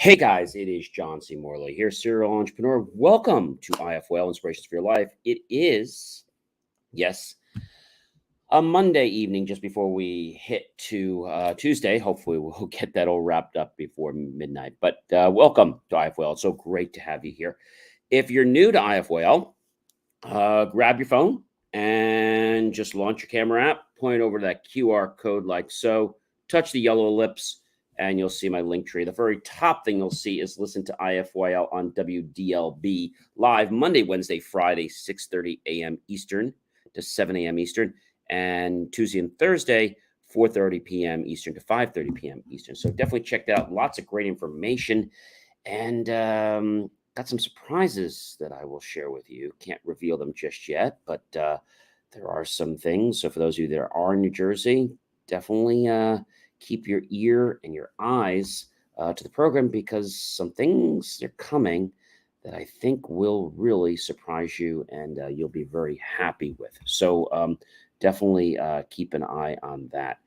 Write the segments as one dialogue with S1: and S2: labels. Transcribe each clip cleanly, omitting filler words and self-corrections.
S1: Hey guys, it is John C. Morley here, serial entrepreneur. Welcome to IFWell Inspirations for Your Life. It is, yes, a Monday evening just before we hit to Tuesday. Hopefully, we'll get that all wrapped up before midnight. But welcome to IFWell. It's so great to have you here. If you're new to IFWell, grab your phone and just launch your camera app, point over to that QR code like so, touch the yellow ellipse, and you'll see my link tree. The very top thing you'll see is listen to IFYL on WDLB live Monday, Wednesday, Friday, 6:30 a.m. Eastern to 7 a.m. Eastern, and Tuesday and Thursday, 4:30 p.m. Eastern to 5:30 p.m. Eastern. So definitely check that out. Lots of great information. And got some surprises that I will share with you. Can't reveal them just yet, but there are some things. So for those of you that are in New Jersey, definitely keep your ear and your eyes to the program because some things are coming that I think will really surprise you and you'll be very happy with. So definitely keep an eye on that.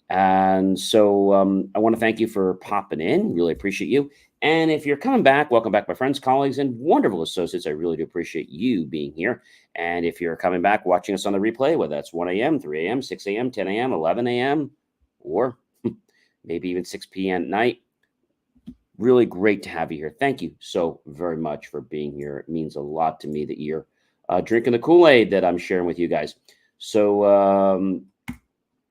S1: And so I want to thank you for popping in. Really appreciate you. And if you're coming back, welcome back, my friends, colleagues, and wonderful associates. I really do appreciate you being here. And if you're coming back, watching us on the replay, whether that's 1 a.m., 3 a.m., 6 a.m., 10 a.m., 11 a.m., or maybe even 6 p.m. at night, really great to have you here. Thank you so very much for being here. It means a lot to me that you're drinking the Kool-Aid that I'm sharing with you guys. So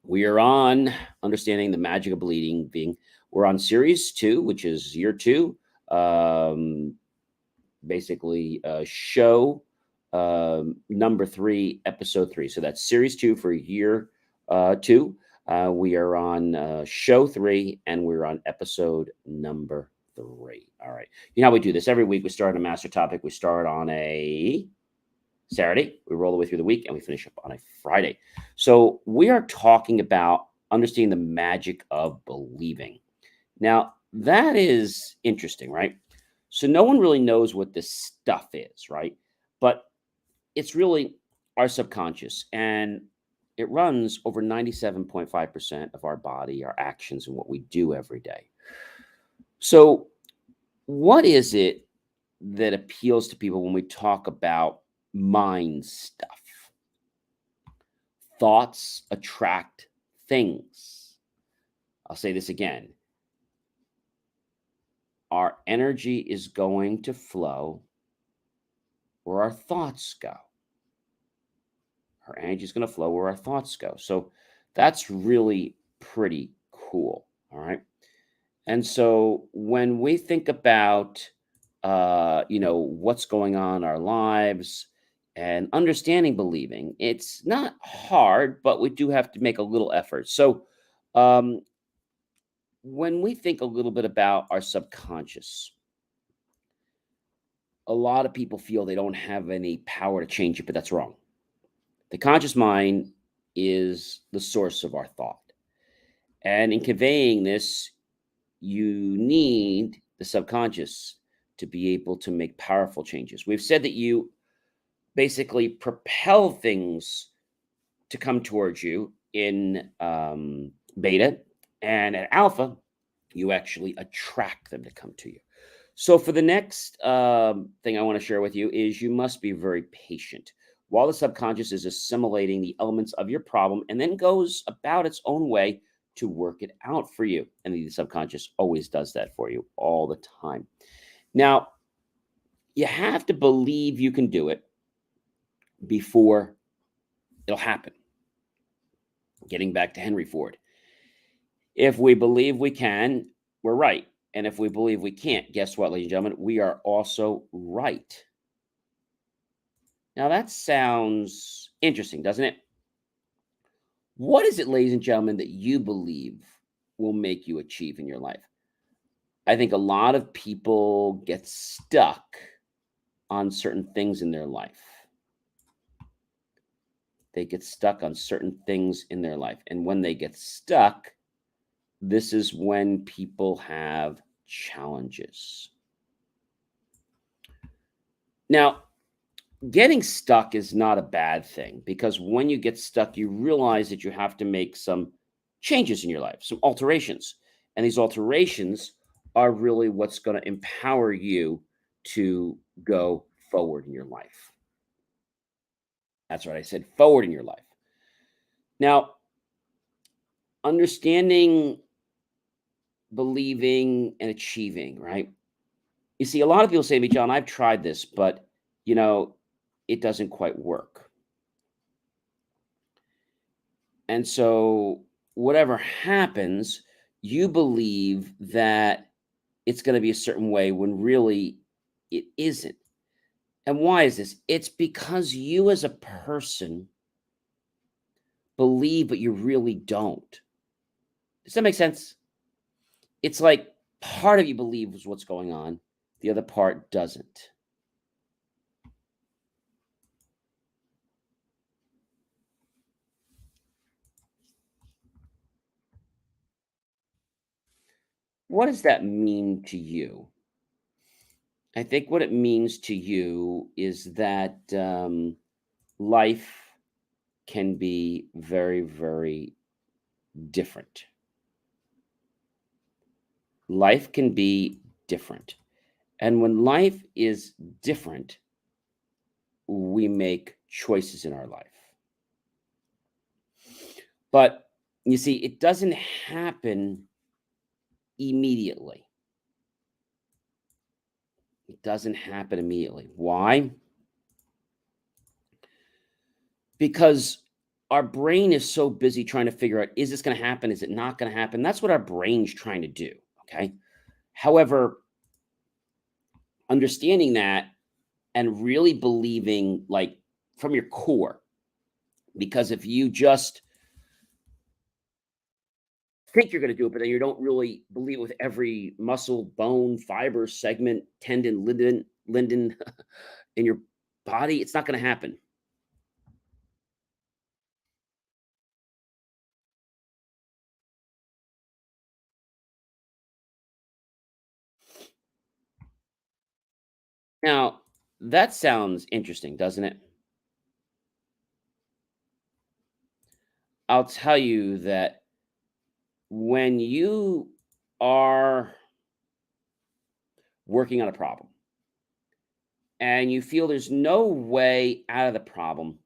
S1: we are on Understanding the Magic of Believing. We're on series 2, which is year 2. Basically, show number 3, episode 3. So that's series 2 for year 2. We are on show 3, and we're on episode number 3. All right. You know how we do this every week. We start on a master topic. We start on a Saturday, we roll the way through the week, and we finish up on a Friday. So we are talking about understanding the magic of believing. Now, that is interesting, right? So no one really knows what this stuff is, right? But it's really our subconscious, and it runs over 97.5% of our body, our actions, and what we do every day. So what is it that appeals to people when we talk about mind stuff? Thoughts attract things. I'll say this again. Our energy is going to flow where our thoughts go. Our energy is going to flow where our thoughts go. So that's really pretty cool. All right. And so when we think about, what's going on in our lives, and understanding believing, it's not hard, but we do have to make a little effort. So um, when we think a little bit about our subconscious, a lot of people feel they don't have any power to change it, but that's wrong. The conscious mind is the source of our thought. And in conveying this, you need the subconscious to be able to make powerful changes. We've said that you basically propel things to come towards you in beta, and at alpha, you actually attract them to come to you. So for the next thing I want to share with you is you must be very patient. While the subconscious is assimilating the elements of your problem and then goes about its own way to work it out for you. And the subconscious always does that for you all the time. Now, you have to believe you can do it before it'll happen. Getting back to Henry Ford. If we believe we can, we're right. And if we believe we can't, guess what, ladies and gentlemen? We are also right. Now, that sounds interesting, doesn't it? What is it, ladies and gentlemen, that you believe will make you achieve in your life? I think a lot of people get stuck on certain things in their life. They get stuck on certain things in their life. And when they get stuck, this is when people have challenges. Now, getting stuck is not a bad thing because when you get stuck, you realize that you have to make some changes in your life, some alterations. And these alterations are really what's going to empower you to go forward in your life. That's right. I said forward in your life. Now, understanding, believing, and achieving, right? You see, a lot of people say to me, John, I've tried this, but you know, it doesn't quite work. And so, whatever happens, you believe that it's going to be a certain way when really it isn't. And why is this? It's because you as a person believe, but you really don't. Does that make sense? It's like part of you believes what's going on, the other part doesn't. What does that mean to you? I think what it means to you is that life can be very, very different. Life can be different. And when life is different, we make choices in our life. But you see, it doesn't happen immediately. It doesn't happen immediately. Why? Because our brain is so busy trying to figure out, is this going to happen? Is it not going to happen? That's what our brain's trying to do. Okay. However, understanding that and really believing, like, from your core, because if you just think you're going to do it, but then you don't really believe it with every muscle, bone, fiber, segment, tendon, linden in your body, it's not going to happen. Now, that sounds interesting, doesn't it? I'll tell you that when you are working on a problem and you feel there's no way out of the problem,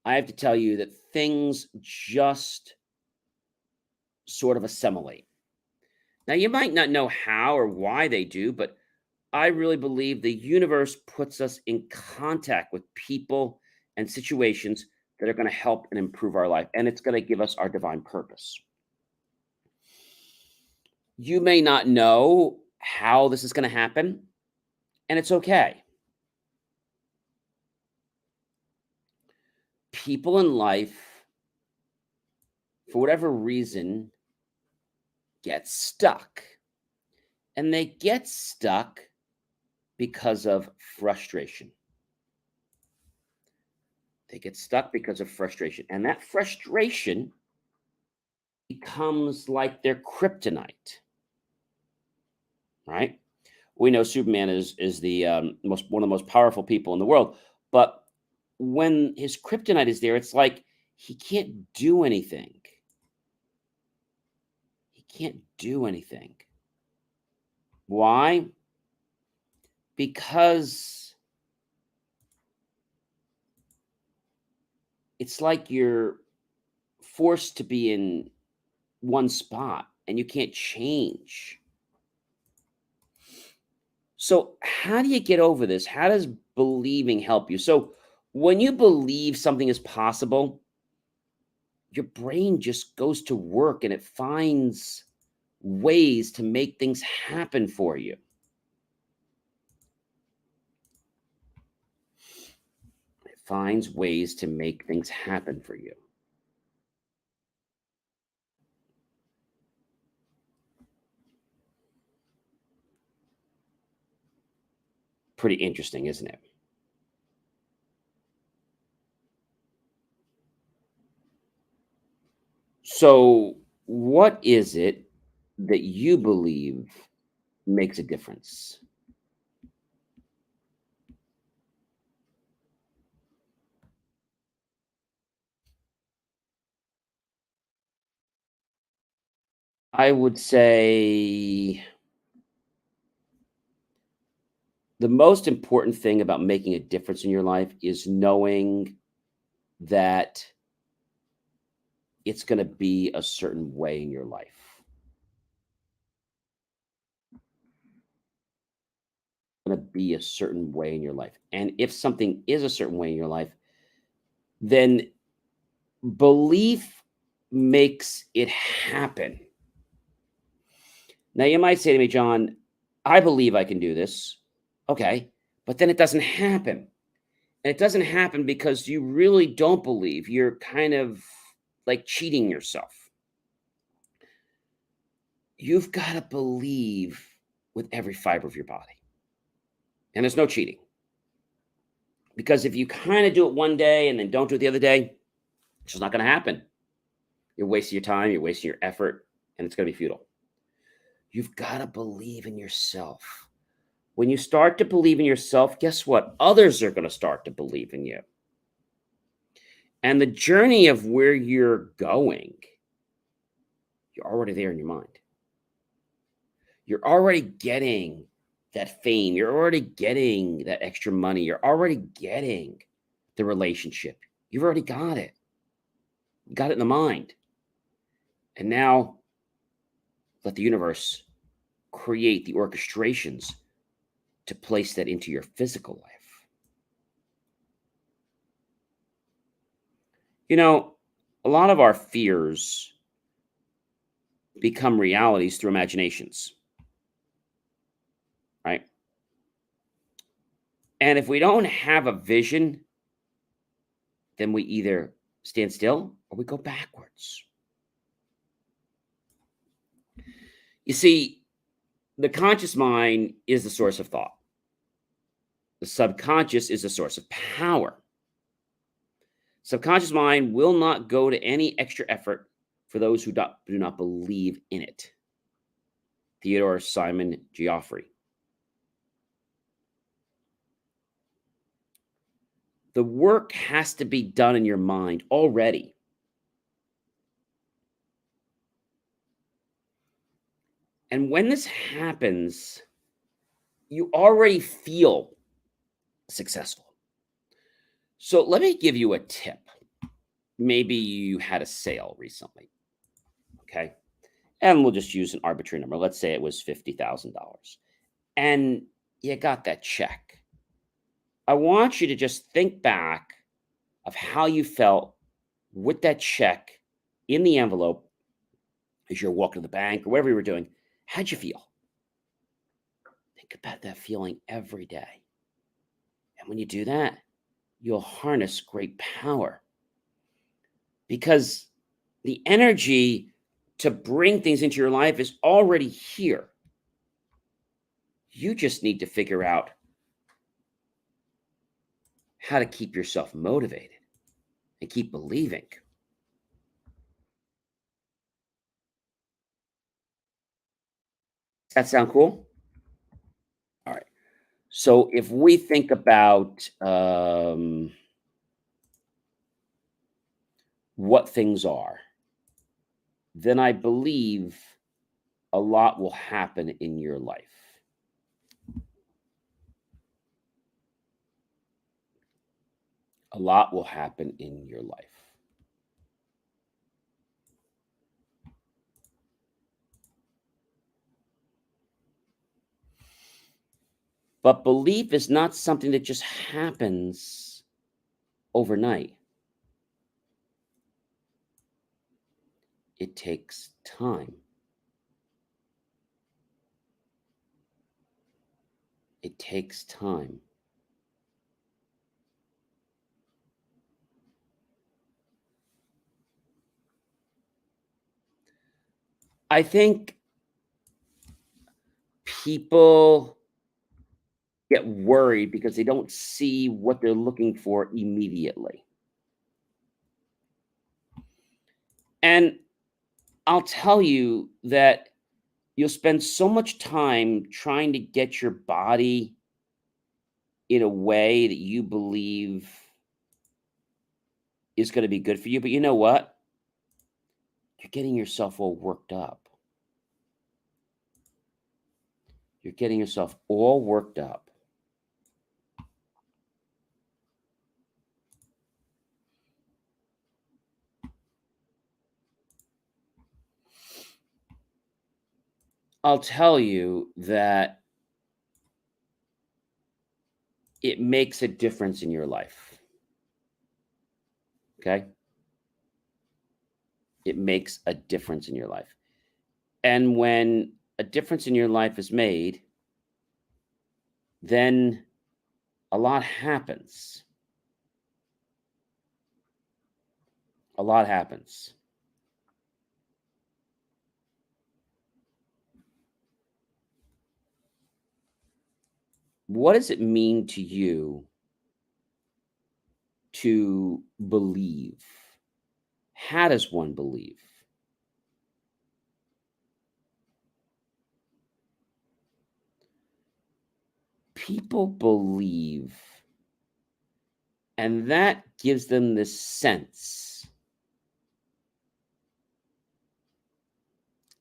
S1: I have to tell you that things just sort of assimilate. Now, you might not know how or why they do, but I really believe the universe puts us in contact with people and situations that are going to help and improve our life, and it's going to give us our divine purpose. You may not know how this is going to happen, and it's okay. People in life, for whatever reason, get stuck. And they get stuck because of frustration. They get stuck because of frustration. And that frustration becomes like their kryptonite, right? We know Superman is the most one of the most powerful people in the world, but when his kryptonite is there, it's like he can't do anything. He can't do anything. Why? Because it's like you're forced to be in one spot and you can't change. So, how do you get over this? How does believing help you? So, when you believe something is possible, your brain just goes to work and it finds ways to make things happen for you. It finds ways to make things happen for you. Pretty interesting, isn't it? So, what is it that you believe makes a difference? I would say the most important thing about making a difference in your life is knowing that it's going to be a certain way in your life. Going to be a certain way in your life. And if something is a certain way in your life, then belief makes it happen. Now, you might say to me, John, I believe I can do this. Okay. But then it doesn't happen. And it doesn't happen because you really don't believe. You're kind of like cheating yourself. You've got to believe with every fiber of your body. And there's no cheating. Because if you kind of do it one day and then don't do it the other day, it's just not going to happen. You're wasting your time, you're wasting your effort, and it's going to be futile. You've got to believe in yourself. When you start to believe in yourself, guess what? Others are going to start to believe in you. And the journey of where you're going, you're already there in your mind. You're already getting that fame. You're already getting that extra money. You're already getting the relationship. You've already got it. You got it in the mind. And now let the universe create the orchestrations to place that into your physical life. You know, a lot of our fears become realities through imaginations, right? And if we don't have a vision, then we either stand still or we go backwards. You see, the conscious mind is the source of thought. The subconscious is the source of power. Subconscious mind will not go to any extra effort for those who do not believe in it. Theodore Simon Geoffrey. The work has to be done in your mind already. And when this happens, you already feel successful. So let me give you a tip. Maybe you had a sale recently, okay? And we'll just use an arbitrary number. Let's say it was $50,000. And you got that check. I want you to just think back of how you felt with that check in the envelope as you're walking to the bank or whatever you were doing. How'd you feel? Think about that feeling every day. And when you do that, you'll harness great power because the energy to bring things into your life is already here. You just need to figure out how to keep yourself motivated and keep believing. Does that sound cool? All right. So if we think about what things are, then I believe a lot will happen in your life. A lot will happen in your life. But belief is not something that just happens overnight. It takes time. It takes time. I think people get worried because they don't see what they're looking for immediately. And I'll tell you that you'll spend so much time trying to get your body in a way that you believe is going to be good for you. But you know what? You're getting yourself all worked up. You're getting yourself all worked up. I'll tell you that it makes a difference in your life. Okay? It makes a difference in your life. And when a difference in your life is made, then a lot happens. A lot happens. What does it mean to you to believe? How does one believe? People believe, and that gives them this sense,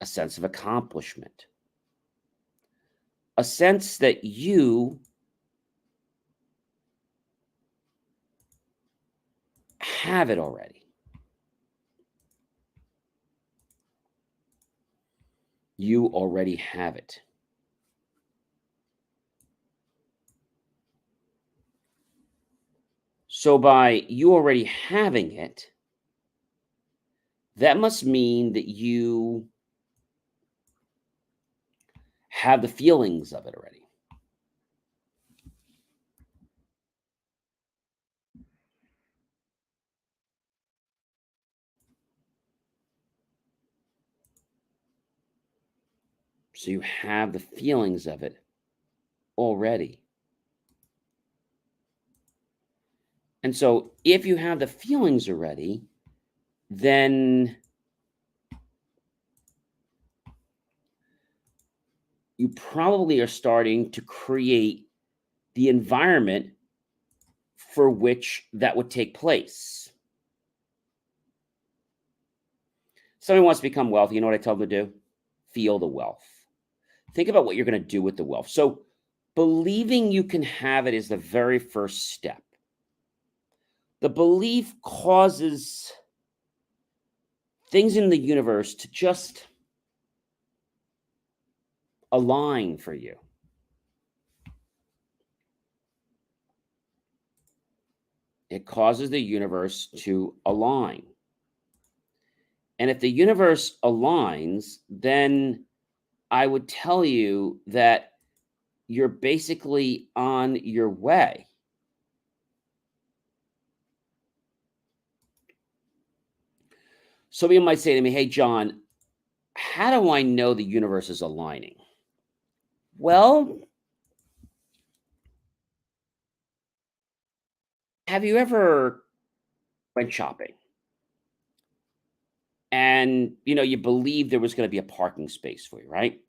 S1: a sense of accomplishment, a sense that you have it already. You already have it. So, by you already having it, that must mean that you have the feelings of it already. So, you have the feelings of it already. And so, if you have the feelings already, then you probably are starting to create the environment for which that would take place. Somebody wants to become wealthy. You know what I tell them to do? Feel the wealth. Think about what you're going to do with the wealth. So, believing you can have it is the very first step. The belief causes things in the universe to just align for you. It causes the universe to align. And if the universe aligns, then I would tell you that you're basically on your way. Somebody might say to me, "Hey, John, how do I know the universe is aligning?" Well, have you ever went shopping and you believe there was going to be a parking space for you, right?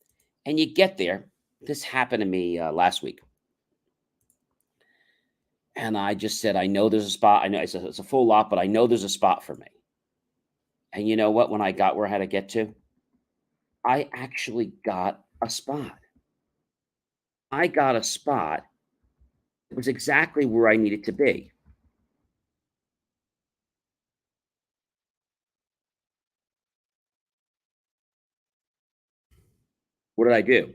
S1: And you get there. This happened to me last week. And I just said, I know there's a spot. I know it's a full lot, but I know there's a spot for me. And you know what? When I got where I had to get to, I actually got a spot. I got a spot. It was exactly where I needed to be. What did I do?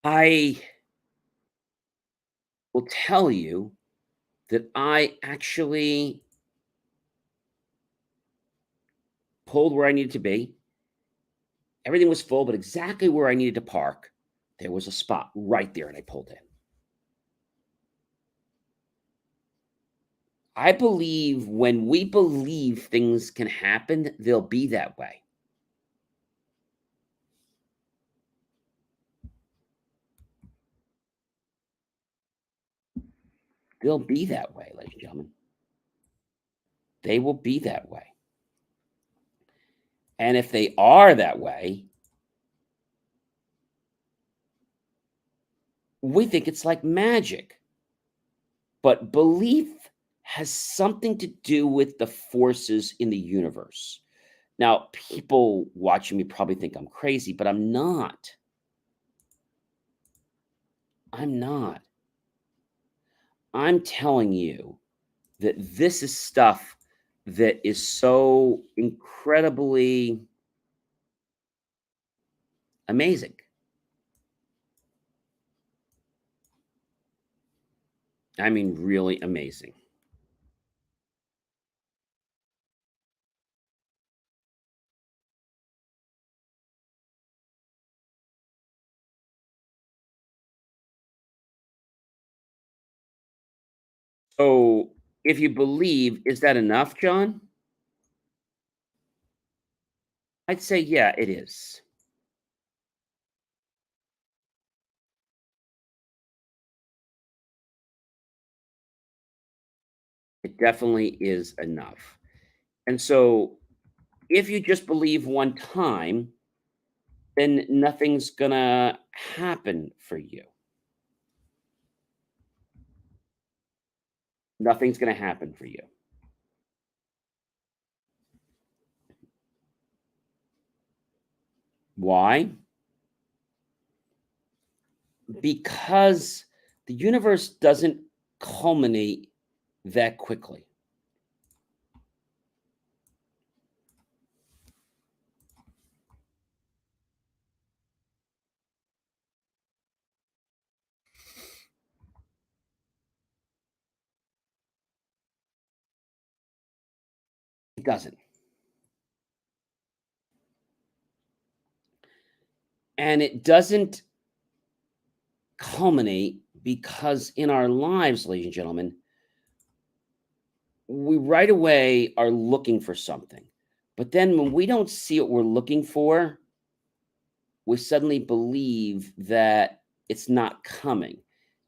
S1: I will tell you that I actually pulled where I needed to be. Everything was full, but exactly where I needed to park, there was a spot right there, and I pulled in. I believe when we believe things can happen, they'll be that way. They'll be that way, ladies and gentlemen. They will be that way. And if they are that way, we think it's like magic. But belief has something to do with the forces in the universe. Now, people watching me probably think I'm crazy, but I'm not. I'm not. I'm telling you that this is stuff that is so incredibly amazing. I mean, really amazing. So, if you believe, is that enough, John? I'd say, yeah, it is. It definitely is enough. And so, if you just believe one time, then nothing's gonna happen for you. Nothing's gonna happen for you. Why? Because the universe doesn't culminate that quickly. It doesn't. And it doesn't culminate because in our lives, ladies and gentlemen, we right away are looking for something. But then when we don't see what we're looking for, we suddenly believe that it's not coming.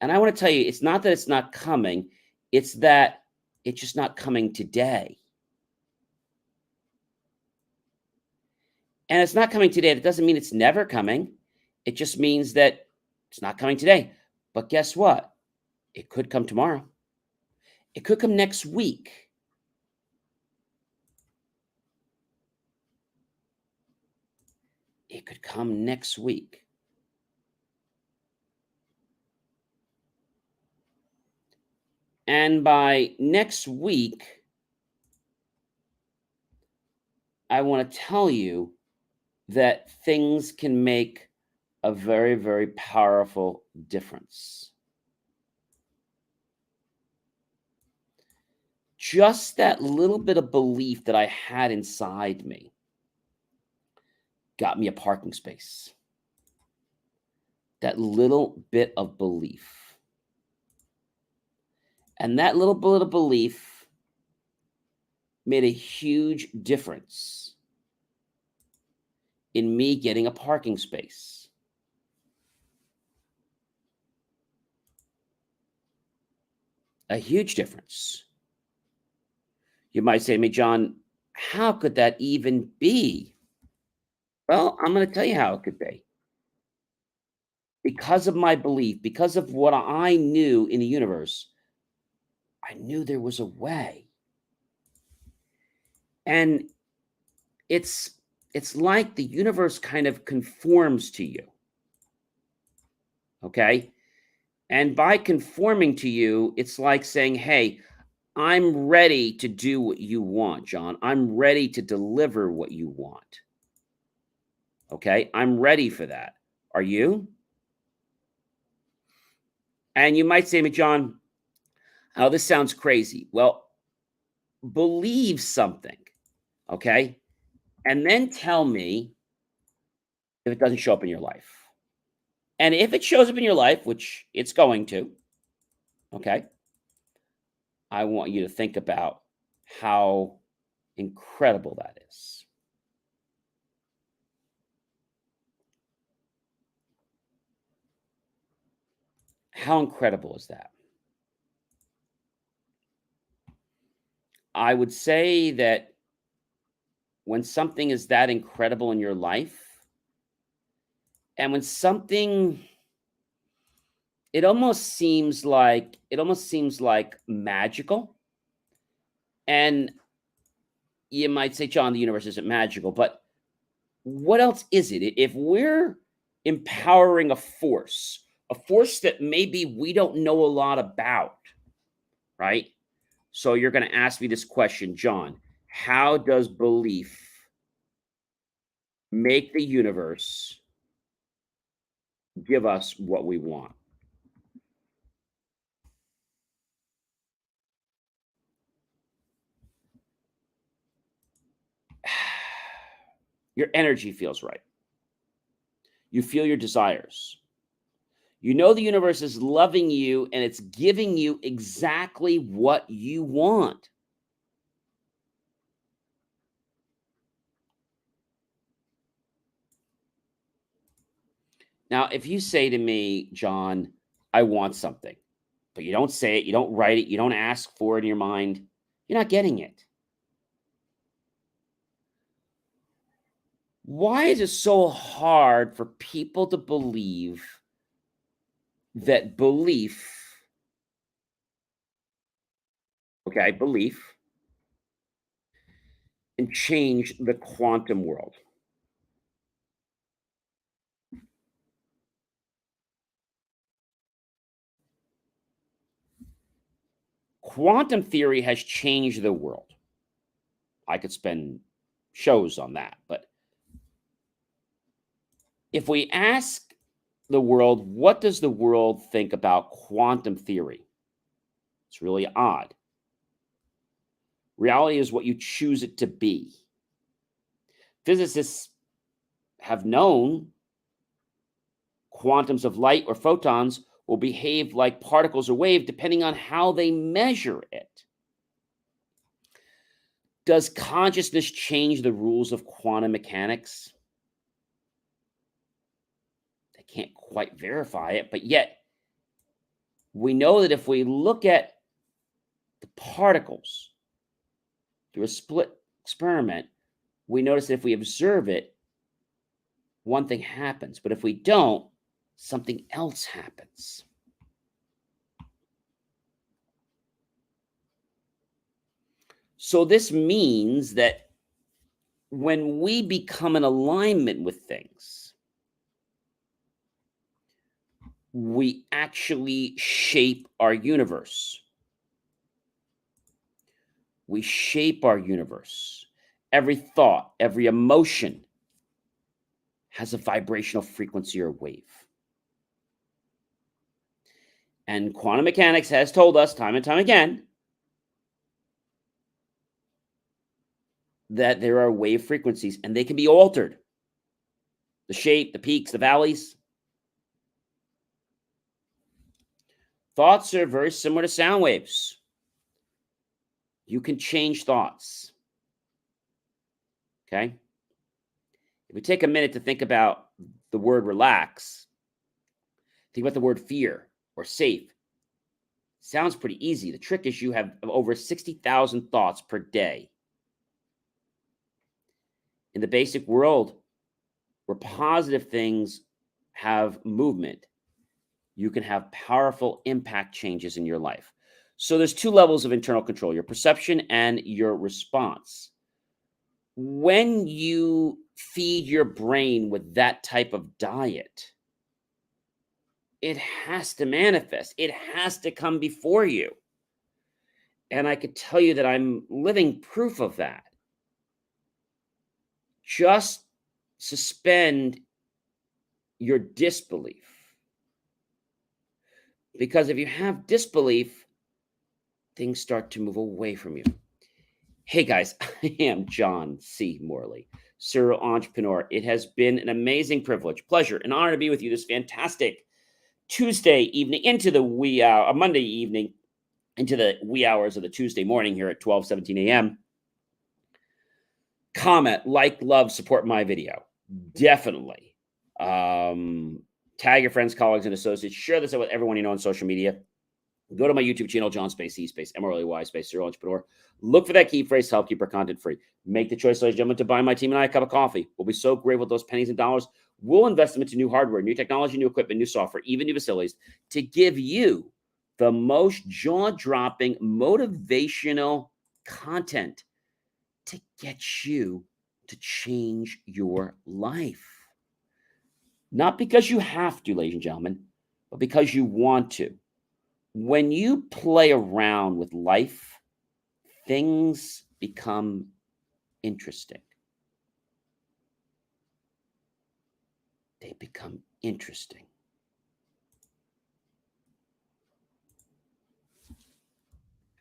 S1: And I want to tell you, it's not that it's not coming, it's that it's just not coming today. And it's not coming today. That doesn't mean it's never coming. It just means that it's not coming today. But guess what? It could come tomorrow. It could come next week. It could come next week. And by next week, I want to tell you that things can make a very, very powerful difference. Just that little bit of belief that I had inside me got me a parking space. That little bit of belief. And that little bit of belief made a huge difference in me getting a parking space. A huge difference. You might say to me, John, how could that even be? Well, I'm going to tell you how it could be. Because of my belief, because of what I knew in the universe, I knew there was a way. And it's it's like the universe kind of conforms to you. Okay? And by conforming to you, it's like saying, "Hey, I'm ready to do what you want, John. I'm ready to deliver what you want." Okay? I'm ready for that. Are you? And you might say to me, John, oh, this sounds crazy. Well, believe something, okay? And then tell me if it doesn't show up in your life. And if it shows up in your life, which it's going to, okay, I want you to think about how incredible that is. How incredible is that? I would say that when something is that incredible in your life, and when something it almost seems like magical, and you might say, John, the universe isn't magical, but what else is it? If we're empowering a force that maybe we don't know a lot about, right? So you're going to ask me this question, John, how does belief make the universe give us what we want? Your energy feels right. You feel your desires. You know the universe is loving you and it's giving you exactly what you want. Now, if you say to me, John, I want something, but you don't say it, you don't write it, you don't ask for it in your mind, you're not getting it. Why is it so hard for people to believe that belief, belief, can change the quantum world? Quantum theory has changed the world. I could spend shows on that, but if we ask the world, what does the world think about quantum theory? It's really odd. Reality is what you choose it to be. Physicists have known quantums of light or photons will behave like particles or wave depending on how they measure it. Does consciousness change the rules of quantum mechanics? They can't quite verify it, but yet we know that if we look at the particles through a split experiment, we notice that if we observe it, one thing happens. But if we don't, something else happens. So this means that when we become in alignment with things, we actually shape our universe. We shape our universe. Every thought, every emotion has a vibrational frequency or wave. And quantum mechanics has told us time and time again that there are wave frequencies and they can be altered. The shape, the peaks, the valleys. Thoughts are very similar to sound waves. You can change thoughts. Okay? If we take a minute to think about the word relax, think about the word fear or safe. Sounds pretty easy. The trick is you have over 60,000 thoughts per day. In the basic world, where positive things have movement, you can have powerful impact changes in your life. So there's two levels of internal control, your perception and your response. When you feed your brain with that type of diet, it has to manifest. It has to come before you. And I could tell you that I'm living proof of that. Just suspend your disbelief. Because if you have disbelief, things start to move away from you. Hey guys, I am John C. Morley, serial entrepreneur. It has been an amazing privilege, pleasure, and honor to be with you this fantastic Tuesday evening into the Monday evening into the wee hours of the Tuesday morning here at 12:17 a.m. Comment, like, love, support my video. Definitely. Tag your friends, colleagues, and associates. Share this out with everyone you know on social media. Go to my YouTube channel, John Space, C Space, MRLY Space, Serial Entrepreneur. Look for that key phrase to help keep our content free. Make the choice, ladies and gentlemen, to buy my team and I a cup of coffee. We'll be so grateful with those pennies and dollars. We'll invest them into new hardware, new technology, new equipment, new software, even new facilities to give you the most jaw-dropping, motivational content to get you to change your life. Not because you have to, ladies and gentlemen, but because you want to. When you play around with life, things become interesting. They become interesting.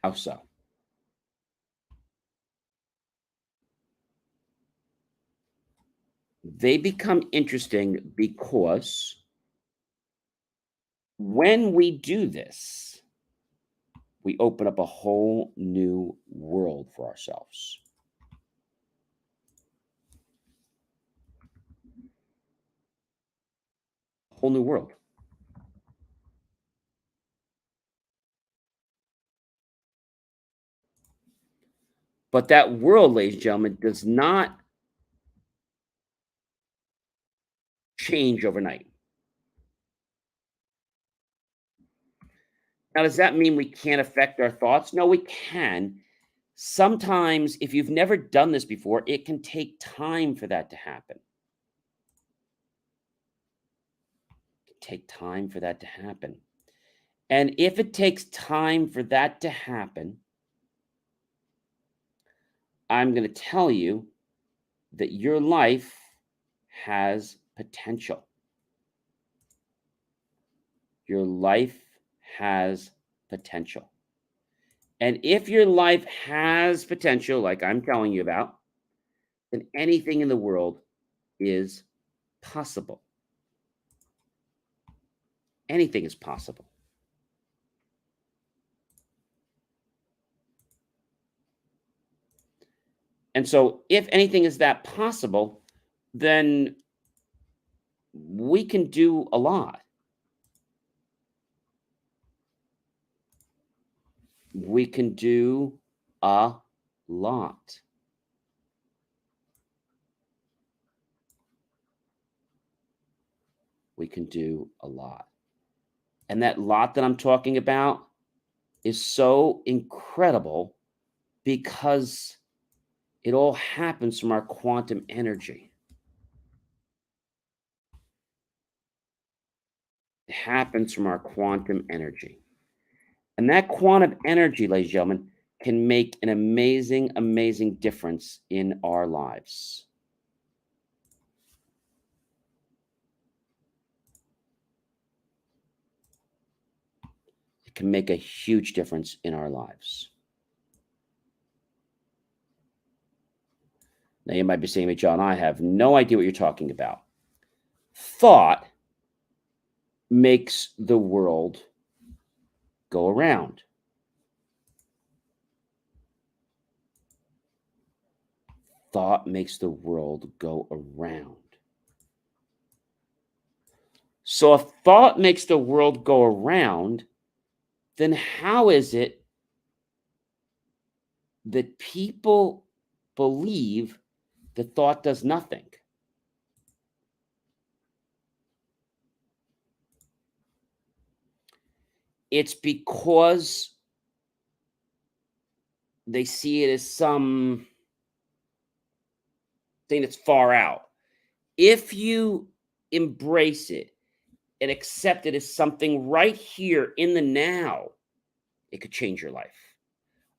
S1: How so? They become interesting because when we do this, we open up a whole new world for ourselves. A whole new world. But that world, ladies and gentlemen, does not change overnight. Now, does that mean we can't affect our thoughts? No, we can. Sometimes, if you've never done this before, it can take time for that to happen. It can take time for that to happen. And if it takes time for that to happen, I'm going to tell you that your life has potential. Your life has potential. And if your life has potential, like I'm telling you about, then anything in the world is possible. Anything is possible. And so, if anything is that possible, then we can do a lot. We can do a lot. We can do a lot. And that lot that I'm talking about is so incredible because it all happens from our quantum energy. It happens from our quantum energy. And that quantum energy, ladies and gentlemen, can make an amazing, amazing difference in our lives. It can make a huge difference in our lives. Now, you might be saying to me, John, I have no idea what you're talking about. Thought makes the world go around. Thought makes the world go around. So if thought makes the world go around, then how is it that people believe that thought does nothing? It's because they see it as some thing that's far out. If you embrace it and accept it as something right here in the now, it could change your life.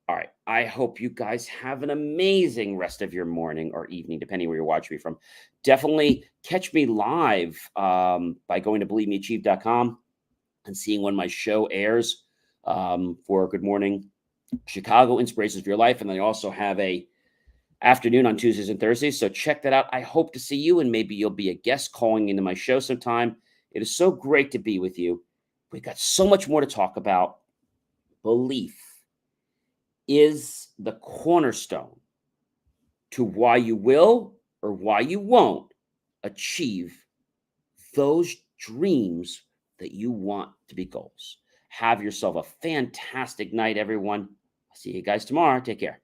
S1: All right. I hope you guys have an amazing rest of your morning or evening, depending where you're watching me from. Definitely catch me live by going to believemeachieve.com and seeing when my show airs for Good Morning Chicago, Inspirations for Your Life. And then I also have a afternoon on Tuesdays and Thursdays. So check that out. I hope to see you, and maybe you'll be a guest calling into my show sometime. It is so great to be with you. We've got so much more to talk about. Belief is the cornerstone to why you will or why you won't achieve those dreams that you want to be goals. Have yourself a fantastic night, everyone. I'll see you guys tomorrow. Take care.